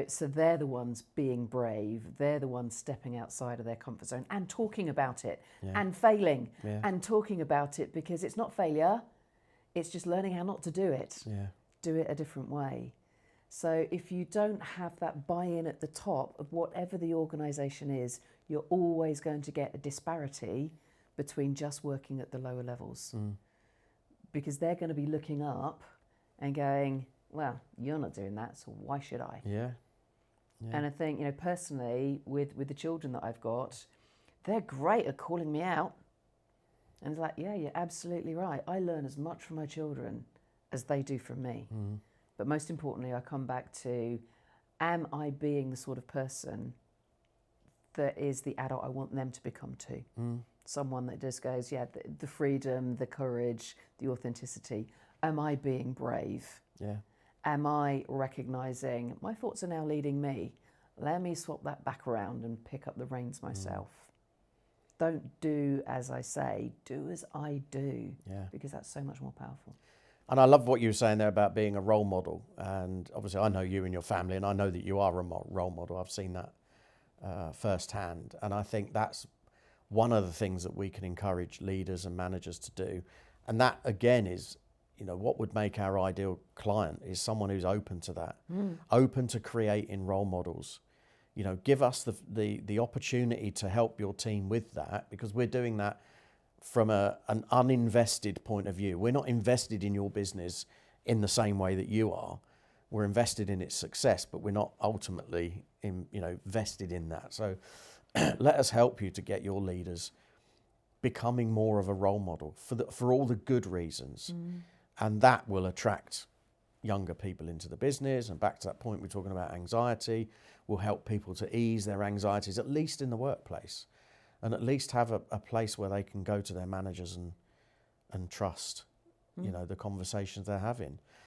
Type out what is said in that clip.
So they're the ones being brave, they're the ones stepping outside of their comfort zone and talking about it and failing and talking about it, because it's not failure, it's just learning how not to do it. Do it a different way. So if you don't have that buy-in at the top of whatever the organisation is, you're always going to get a disparity between just working at the lower levels, because they're going to be looking up and going, well, you're not doing that, so why should I? And I think, personally, with the children that I've got, they're great at calling me out. And it's like, yeah, you're absolutely right. I learn as much from my children as they do from me. But most importantly, I come back to, am I being the sort of person that is the adult I want them to become too? Someone that just goes, yeah, the freedom, the courage, the authenticity. Am I being brave? Am I recognising my thoughts are now leading me? Let me swap that back around and pick up the reins myself. Don't do as I say, do as I do, because that's so much more powerful. And I love what you were saying there about being a role model. And obviously I know you and your family, and I know that you are a role model. I've seen that firsthand. And I think that's one of the things that we can encourage leaders and managers to do. And that, again, is, what would make our ideal client is someone who's open to that, open to creating role models. Give us the opportunity to help your team with that, because we're doing that from an uninvested point of view. We're not invested in your business in the same way that you are. We're invested in its success, but we're not ultimately vested in that. So let us help you to get your leaders becoming more of a role model for all the good reasons. And that will attract younger people into the business. And back to that point, we're talking about anxiety, will help people to ease their anxieties, at least in the workplace, and at least have a place where they can go to their managers and trust, the conversations they're having.